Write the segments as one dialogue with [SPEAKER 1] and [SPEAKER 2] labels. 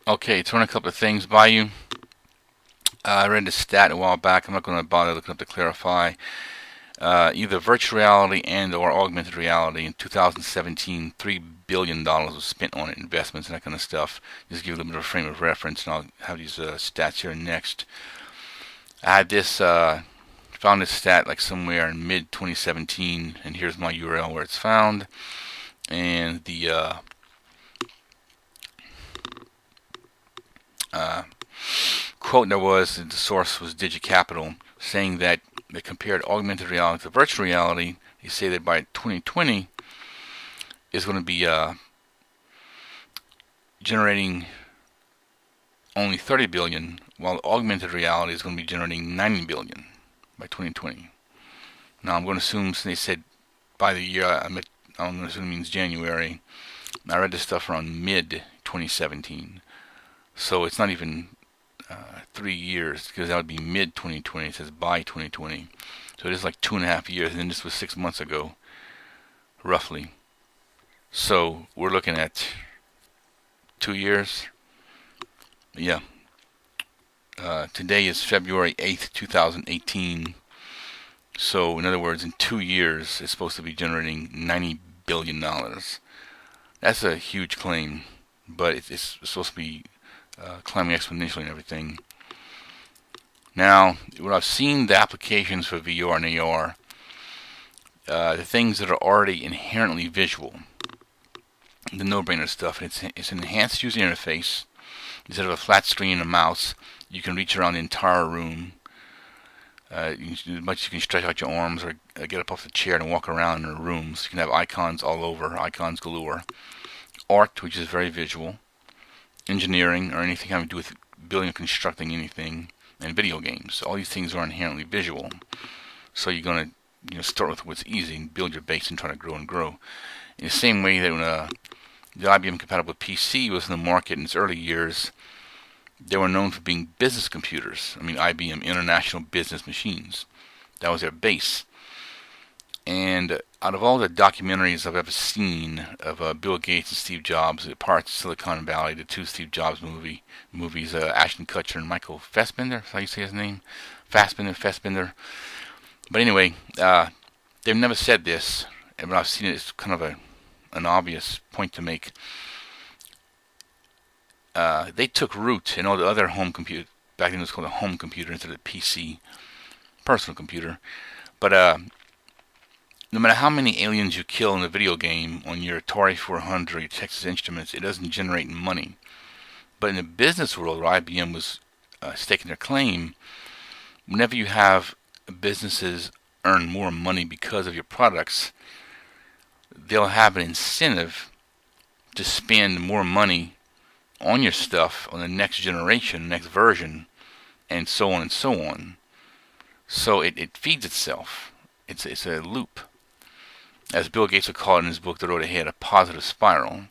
[SPEAKER 1] Okay, to run a couple of things by you. I read this stat a while back. I'm not going to bother looking up to clarify. Either virtual reality and or augmented reality in 2017, $3 billion was spent on it, investments and that kind of stuff. Just give you a little bit of a frame of reference, and I'll have these stats here next. I had this, found this stat like somewhere in mid 2017, and here's my URL where it's found. And the quote there was, the source was DigiCapital, saying that they compared augmented reality to virtual reality. They say that by 2020 is going to be generating only 30 billion, while augmented reality is going to be generating 90 billion by 2020. Now I'm going to assume, since they said by the year, I'm going to assume it means January. I read this stuff around mid 2017, so it's not even 3 years, because that would be mid 2020. It says by 2020, so it is like 2.5 years, and this was 6 months ago, roughly. So we're looking at 2 years. Yeah. Today is February 8th, 2018. So in other words, in 2 years, it's supposed to be generating $90 billion. That's a huge claim, but it's supposed to be climbing exponentially and everything. Now, when I've seen the applications for VR and AR, the things that are already inherently visual, the no-brainer stuff, it's an enhanced user interface. Instead of a flat screen and a mouse, you can reach around the entire room. As much as you can stretch out your arms or get up off the chair and walk around in the rooms. You can have icons all over, icons galore. Art, which is very visual. Engineering, or anything having to do with building or constructing anything. And video games. All these things are inherently visual. So you're going to start with what's easy and build your base and try to grow and grow. In the same way that when the IBM compatible PC was in the market in its early years, they were known for being business computers. I mean, IBM, International Business Machines. That was their base. And out of all the documentaries I've ever seen of Bill Gates and Steve Jobs, the parts of Silicon Valley, the two Steve Jobs movies, Ashton Kutcher and Michael Fassbender, is how you say his name? Fassbender. But anyway, they've never said this, but I've seen it. It's kind of an obvious point to make. They took root in all the other home computers. Back then it was called a home computer instead of a PC, personal computer. But no matter how many aliens you kill in a video game on your Atari 400 or your Texas Instruments, it doesn't generate money. But in the business world, where IBM was staking their claim, whenever you have businesses earn more money because of your products, they'll have an incentive to spend more money on your stuff on the next generation, next version, and so on and so on. So it feeds itself. It's a loop. As Bill Gates would call it in his book, The Road Ahead, a positive spiral.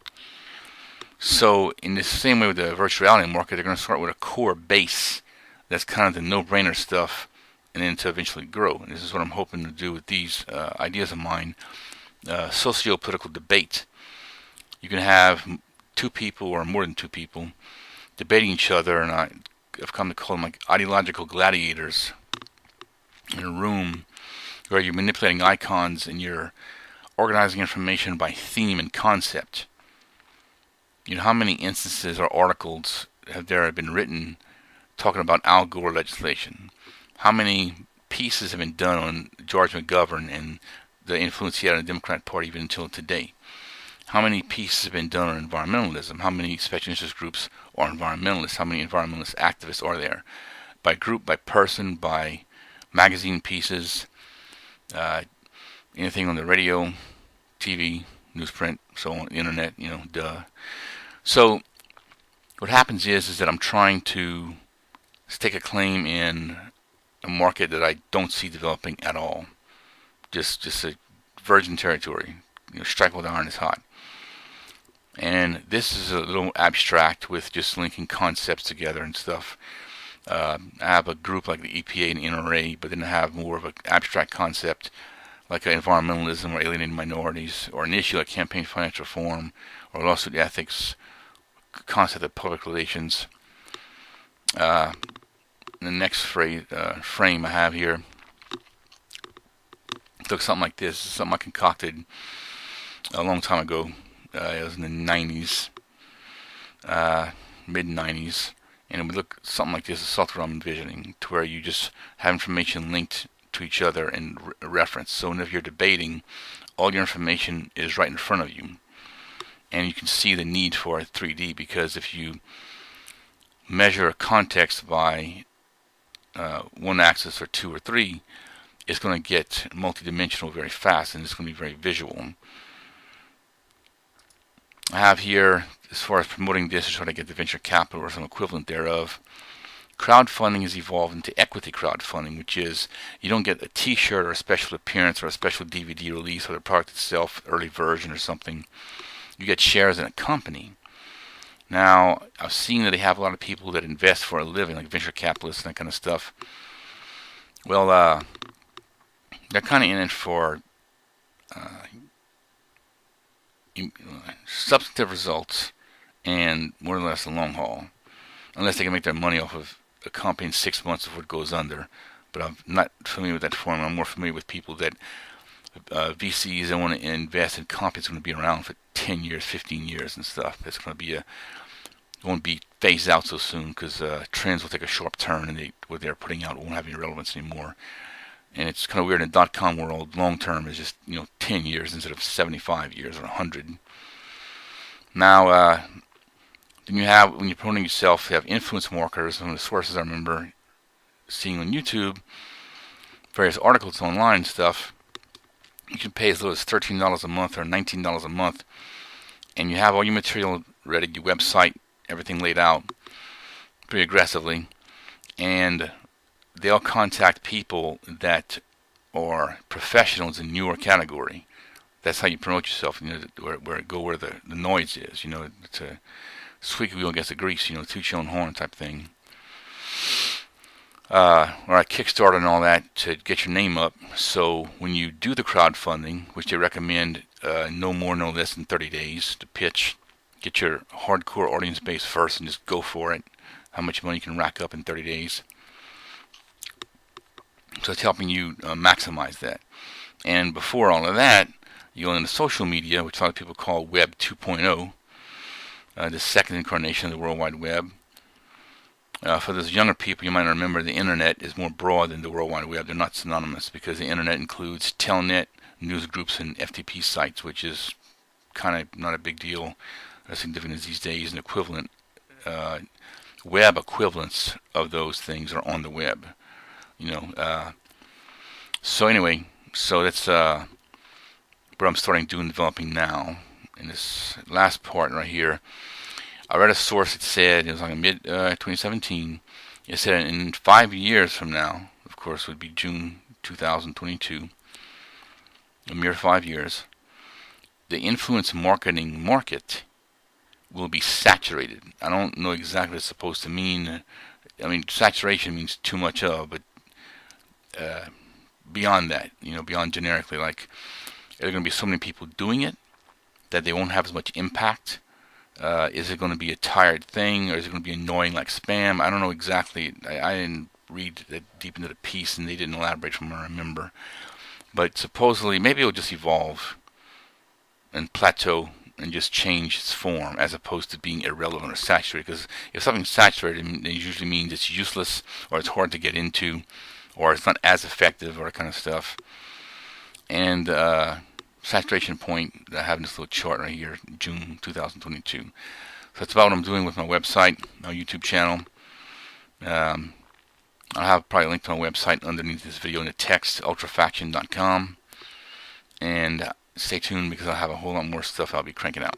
[SPEAKER 1] So in the same way with the virtual reality market, they're going to start with a core base that's kind of the no-brainer stuff, and then to eventually grow. And this is what I'm hoping to do with these ideas of mine. Socio-political debate. You can have two people or more than two people debating each other, and I've come to call them like ideological gladiators in a room where you're manipulating icons and you're organizing information by theme and concept. How many instances or articles have there been written talking about Al Gore legislation? How many pieces have been done on George McGovern and the influence he had on the Democrat Party even until today? How many pieces have been done on environmentalism? How many special interest groups are environmentalists? How many environmentalist activists are there? By group, by person, by magazine pieces, anything on the radio, TV, newsprint, so on, the internet, duh. So what happens is that I'm trying to stake a claim in a market that I don't see developing at all. Just a virgin territory. Strike while the iron is hot. And this is a little abstract with just linking concepts together and stuff. I have a group like the EPA and the NRA, but then I have more of an abstract concept like environmentalism or alienating minorities, or an issue like campaign finance reform or lawsuit ethics, concept of public relations. The next frame I have here looks something like this. This is something I concocted a long time ago. It was in the 90s, mid-90s, and it would look something like this. The software I'm envisioning, to where you just have information linked to each other in reference. So if you're debating, all your information is right in front of you, and you can see the need for 3D, because if you measure a context by one axis or two or three, it's going to get multidimensional very fast, and it's going to be very visual. I have here, as far as promoting this, to try to get the venture capital or some equivalent thereof, crowdfunding has evolved into equity crowdfunding, which is you don't get a t-shirt or a special appearance or a special DVD release or the product itself, early version or something. You get shares in a company. Now, I've seen that they have a lot of people that invest for a living, like venture capitalists and that kind of stuff. Well, they're kind of in it for substantive results and more or less the long haul, unless they can make their money off of a company in 6 months before it goes under. But I'm not familiar with that form. I'm more familiar with people that VCs that want to invest in companies going to be around for 10 years, 15 years and stuff. It's going to be won't be phased out so soon, because trends will take a sharp turn, and what they're putting out won't have any relevance anymore. And it's kind of weird in the .com world. Long term is just 10 years instead of 75 years or 100. Now, then you have, when you're promoting yourself, you have influence marketers. Some of the sources I remember seeing on YouTube, various articles online and stuff. You can pay as little as $13 a month or $19 a month, and you have all your material ready, your website, everything laid out pretty aggressively, and they'll contact people that are professionals in your category. That's how you promote yourself, where the noise is. It's a squeaky wheel against the grease, toot your own horn type thing. Or a Kickstarter and all that to get your name up. So when you do the crowdfunding, which they recommend no more, no less than 30 days to pitch, get your hardcore audience base first and just go for it. How much money you can rack up in 30 days. So it's helping you maximize that. And before all of that, you go into social media, which a lot of people call Web 2.0, the second incarnation of the World Wide Web. For those younger people, you might remember the internet is more broad than the World Wide Web. They're not synonymous, because the internet includes telnet, news groups, and FTP sites, which is kind of not a big deal, as significant as these days. An equivalent, web equivalents of those things are on the web. So anyway, so that's what I'm starting to do and developing now. In this last part right here, I read a source that said, it was like mid 2017, it said in 5 years from now, of course would be June 2022, a mere 5 years, the influence marketing market will be saturated. I don't know exactly what it's supposed to mean. I mean, saturation means too much of, but beyond that, beyond generically, like, there are going to be so many people doing it that they won't have as much impact. Is it going to be a tired thing, or is it going to be annoying like spam? I don't know exactly. I didn't read that deep into the piece, and they didn't elaborate from what I remember. But supposedly, maybe it'll just evolve and plateau and just change its form, as opposed to being irrelevant or saturated. Because if something's saturated, it usually means it's useless, or it's hard to get into, or it's not as effective, or that kind of stuff. And saturation point, I have this little chart right here, June 2022. So that's about what I'm doing with my website, my YouTube channel. I'll have probably a link to my website underneath this video in the text, ultrafaction.com. And stay tuned, because I'll have a whole lot more stuff I'll be cranking out.